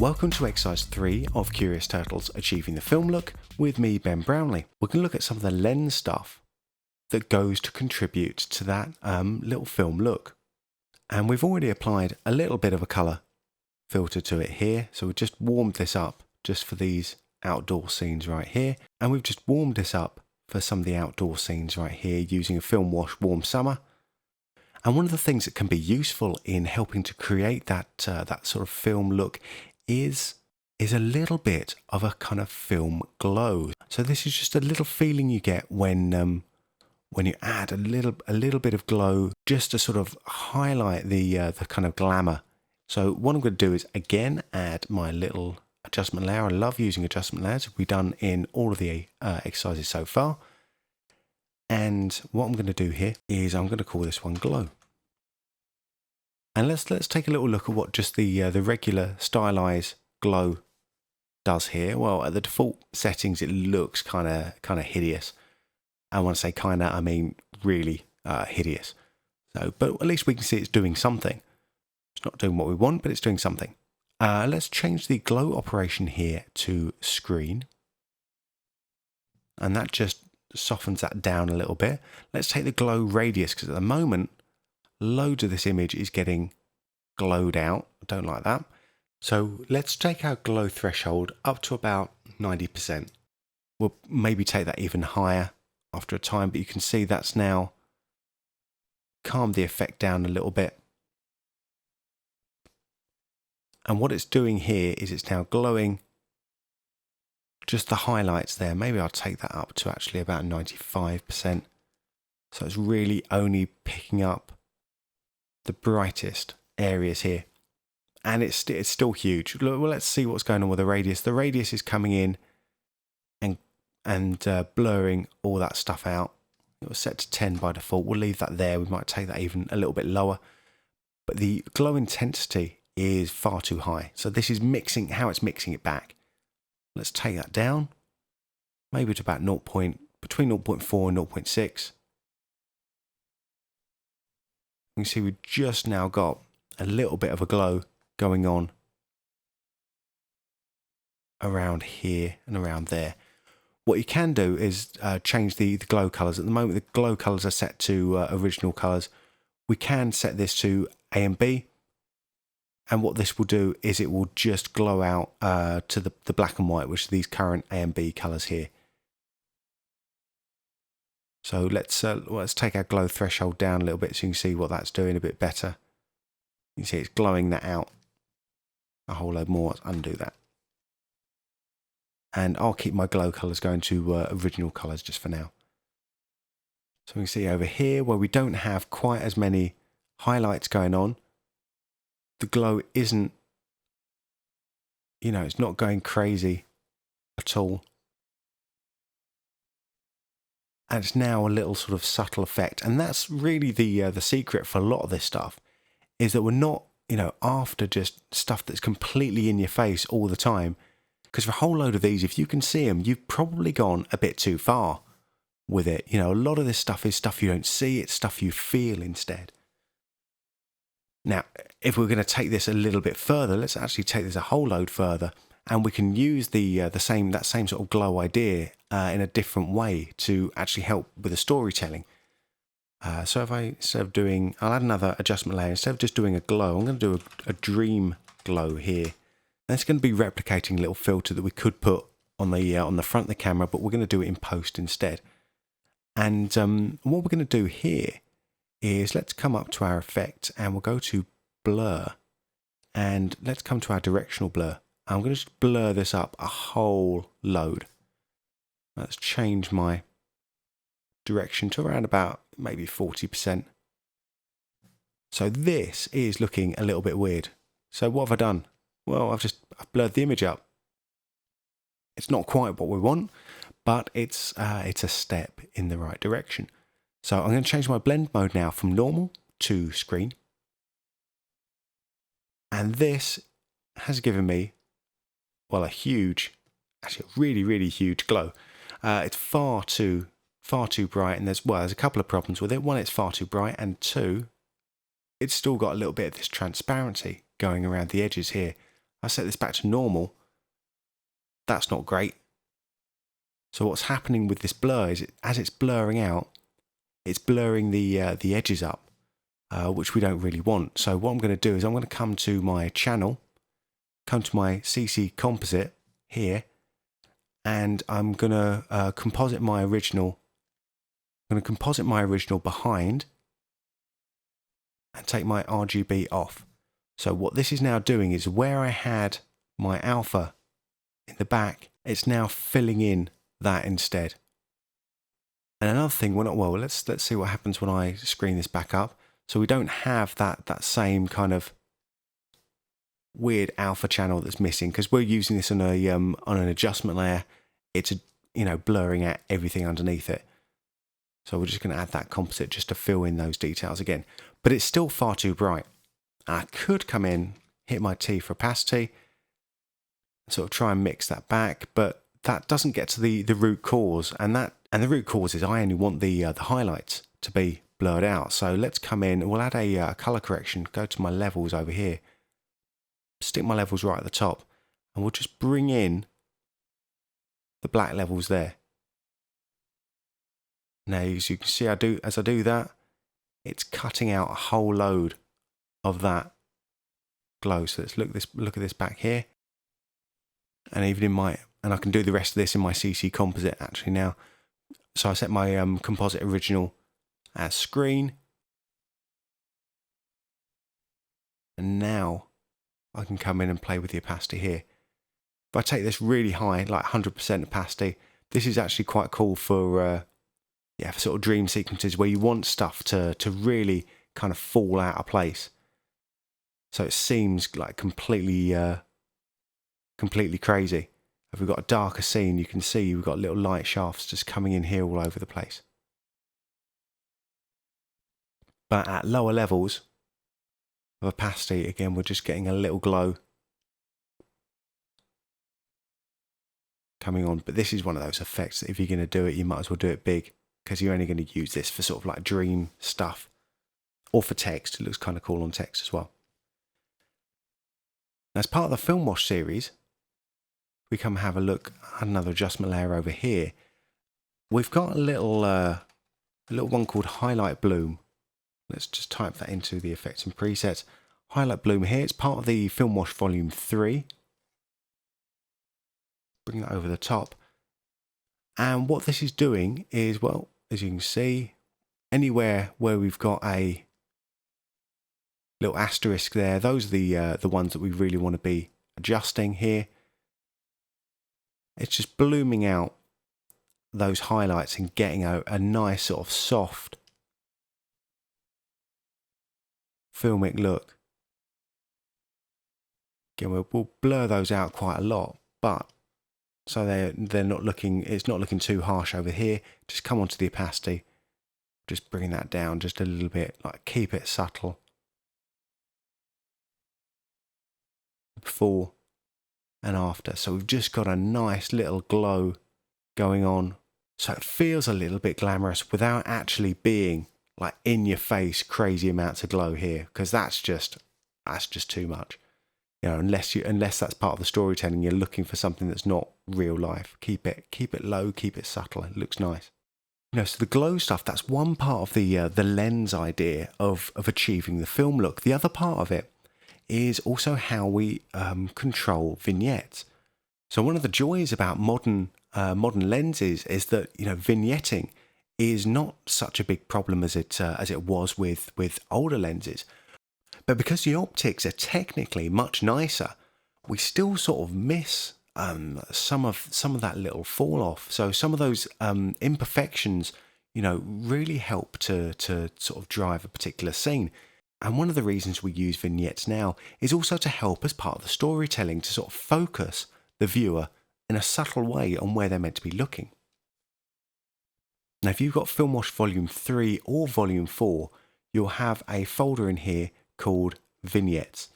Welcome to exercise 3 of Curious Turtles Achieving the Film Look with me, Ben Brownlee. We're going to look at some of the lens stuff that goes to contribute to that little film look. And we've already applied a little bit of a colour filter to it here. So we've just warmed this up just for these outdoor scenes right here. And we've just warmed this up for some of the outdoor scenes right here using a Film Wash Warm Summer. And one of the things that can be useful in helping to create that sort of film look is a little bit of a kind of film glow. So this is just a little feeling you get when you add a little bit of glow just to sort of highlight the kind of glamour. So what I'm going to do is again add my little adjustment layer. I love using adjustment layers. We've done in all of the exercises so far. And what I'm going to do here is I'm going to call this one glow. And let's take a little look at what just the regular stylize glow does here. Well, at the default settings, it looks kind of hideous. I want to say kind of, I mean really hideous. So, but at least we can see it's doing something. It's not doing what we want, but it's doing something. Let's change the glow operation here to screen, and that just softens that down a little bit. Let's take the glow radius, because at the moment loads of this image is getting glowed out. I don't like that. So let's take our glow threshold up to about 90%. We'll maybe take that even higher after a time, but you can see that's now calmed the effect down a little bit. And what it's doing here is it's now glowing just the highlights there. Maybe I'll take that up to actually about 95%. So it's really only picking up the brightest areas here, and it's still huge. Well, let's see what's going on with the radius. The radius is coming in and blurring all that stuff out. It was set to 10 by default. We'll leave that there. We might take that even a little bit lower, but the glow intensity is far too high. So this is mixing how it's mixing it back. Let's take that down, maybe to about between 0.4 and 0.6. You can see we've just now got a little bit of a glow going on around here and around there. What you can do is change the glow colours. At the moment, the glow colours are set to original colours. We can set this to A and B. And what this will do is it will just glow out to the black and white, which are these current A and B colours here. So let's take our glow threshold down a little bit so you can see what that's doing a bit better. You can see it's glowing that out a whole load more. Let's undo that. And I'll keep my glow colours going to original colours just for now. So we can see over here where we don't have quite as many highlights going on, the glow isn't, it's not going crazy at all. And it's now a little sort of subtle effect. And that's really the secret for a lot of this stuff, is that we're not, after just stuff that's completely in your face all the time. Because for a whole load of these, if you can see them, you've probably gone a bit too far with it. A lot of this stuff is stuff you don't see, it's stuff you feel instead. Now, if we're going to take this a little bit further, let's actually take this a whole load further. And we can use that same sort of glow idea in a different way to actually help with the storytelling. So if I'll add another adjustment layer. Instead of just doing a glow, I'm going to do a dream glow here. And it's going to be replicating a little filter that we could put on the front of the camera, but we're going to do it in post instead. And what we're going to do here is let's come up to our effect and we'll go to blur. And let's come to our directional blur. I'm going to just blur this up a whole load. Let's change my direction to around about maybe 40%. So this is looking a little bit weird. So what have I done? Well, I've blurred the image up. It's not quite what we want, but it's a step in the right direction. So I'm going to change my blend mode now from normal to screen. And this has given me, well, actually a really, really huge glow. It's far too bright, and there's a couple of problems with it. One, it's far too bright, and two, it's still got a little bit of this transparency going around the edges here. I set this back to normal. That's not great. So what's happening with this blur is as it's blurring out, it's blurring the edges up, which we don't really want. So what I'm going to do is I'm going to come to my channel, come to my CC composite here, and I'm going to composite my original. I'm going to composite my original behind and take my RGB off. So what this is now doing is where I had my alpha in the back, it's now filling in that instead. And another thing, let's see what happens when I screen this back up. So we don't have that same kind of weird alpha channel that's missing, because we're using this on an adjustment layer. It's blurring out everything underneath it. So we're just going to add that composite just to fill in those details again. But it's still far too bright. I could come in, hit my T for opacity, sort of try and mix that back, but that doesn't get to the root cause. And the root cause is I only want the highlights to be blurred out. So let's come in, we'll add a color correction, go to my levels over here, stick my levels right at the top, and we'll just bring in the black levels there. Now, as you can see, as I do that, it's cutting out a whole load of that glow. So let's look at this back here, and even and I can do the rest of this in my CC composite actually now. So I set my composite original as screen, and now I can come in and play with the opacity here. If I take this really high, like 100% opacity, this is actually quite cool for sort of dream sequences where you want stuff to really kind of fall out of place. So it seems like completely crazy. If we've got a darker scene, you can see we've got little light shafts just coming in here all over the place. But at lower levels of opacity, again, we're just getting a little glow coming on. But this is one of those effects that if you're going to do it, you might as well do it big, because you're only going to use this for sort of like dream stuff, or for text. It looks kind of cool on text as well. As part of the Film Wash series, we come have a look at another adjustment layer over here. We've got a little one called Highlight Bloom. Let's just type that into the effects and presets. Highlight Bloom here. It's part of the Film Wash Volume 3. Bring that over the top. And what this is doing is, well, as you can see, anywhere where we've got a little asterisk there, those are the ones that we really want to be adjusting here. It's just blooming out those highlights and getting a nice sort of soft filmic look. Again, we'll blur those out quite a lot, but so they're not looking, it's not looking too harsh over here. Just come onto the opacity, just bringing that down just a little bit, like keep it subtle. Before and after. So we've just got a nice little glow going on. So it feels a little bit glamorous without actually being like in your face crazy amounts of glow here, because that's just too much. You know, unless that's part of the storytelling, you're looking for something that's not real life. Keep it low, keep it subtle. It looks nice. You know, so the glow stuff, that's one part of the lens idea of achieving the film look. The other part of it is also how we control vignettes. So one of the joys about modern lenses is that, you know, vignetting is not such a big problem as it was with older lenses. But because the optics are technically much nicer, we still sort of miss some of that little fall off. So some of those imperfections, you know, really help to sort of drive a particular scene. And one of the reasons we use vignettes now is also to help as part of the storytelling, to sort of focus the viewer in a subtle way on where they're meant to be looking. Now, if you've got Film Wash Volume 3 or Volume 4, you'll have a folder in here called Vignettes.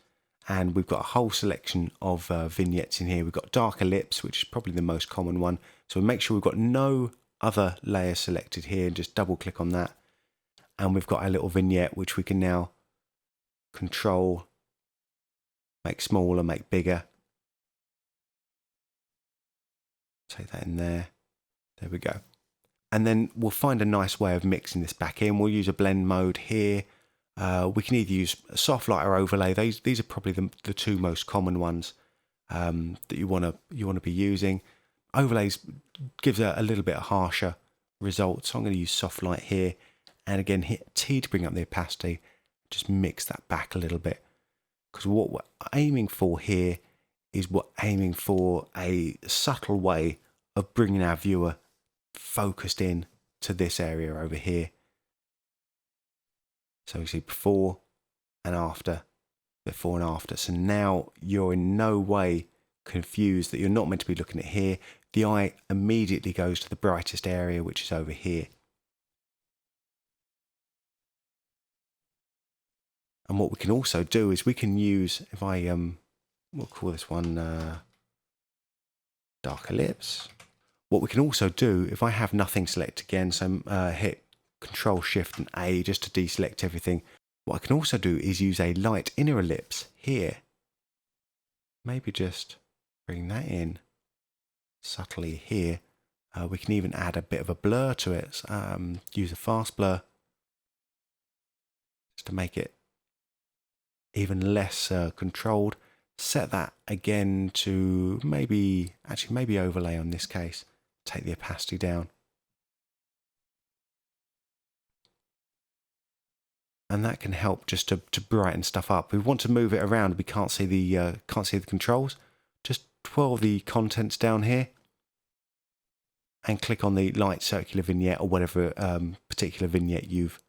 And we've got a whole selection of vignettes in here. We've got Dark Ellipse, which is probably the most common one. So make sure we've got no other layers selected here, and just double click on that. And we've got a little vignette which we can now control, make smaller, make bigger. take that in there. There we go. And then we'll find a nice way of mixing this back in. We'll use a blend mode here. We can either use a soft light or overlay. These are probably the two most common ones that you want to be using. Overlays gives a little bit harsher result, so I'm going to use soft light here, and again hit T to bring up the opacity. Just mix that back a little bit, because what we're aiming for here is we're aiming for a subtle way of bringing our viewer focused in to this area over here. So you see before and after, before and after. So now you're in no way confused that you're not meant to be looking at here. The eye immediately goes to the brightest area, which is over here. And what we can also do is we can use, if I, we'll call this one dark ellipse. What we can also do, if I have nothing selected again, so hit Control Shift and A just to deselect everything. What I can also do is use a light inner ellipse here. Maybe just bring that in subtly here. We can even add a bit of a blur to it. Use a fast blur just to make it even less controlled. Set that again to maybe overlay on this case. Take the opacity down. And that can help just to brighten stuff up. We want to move it around. We can't see the controls. Just twirl the contents down here and click on the light circular vignette or whatever particular vignette you've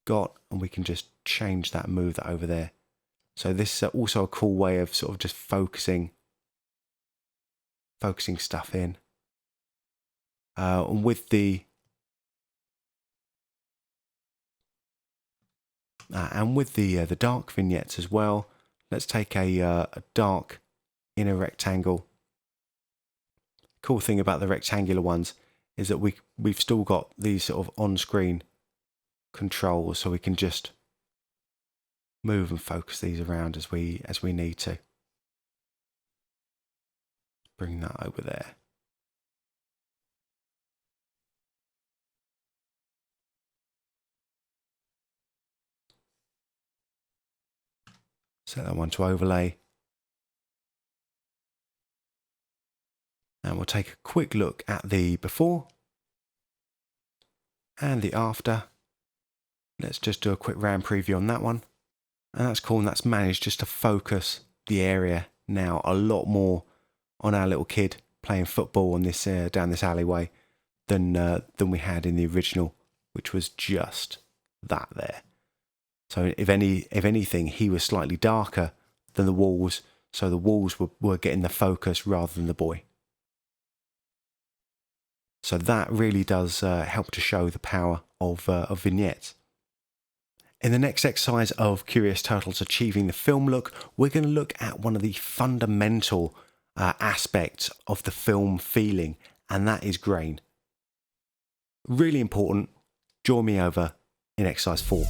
got, and we can just change that and move that over there. So this is also a cool way of sort of just focusing stuff in. And with the dark vignettes as well, let's take a dark inner rectangle. Cool thing about the rectangular ones is that we've still got these sort of on-screen controls, so we can just move and focus these around as we need to. Bring that over there. Set that one to overlay. And we'll take a quick look at the before and the after. Let's just do a quick round preview on that one. And that's cool, and that's managed just to focus the area now a lot more on our little kid playing football on this down this alleyway than we had in the original, which was just that there. So if anything, he was slightly darker than the walls, so the walls were getting the focus rather than the boy. So that really does help to show the power of vignettes. In the next exercise of Curious Turtles Achieving the Film Look, we're going to look at one of the fundamental aspects of the film feeling, and that is grain. Really important. Join me over in exercise 4.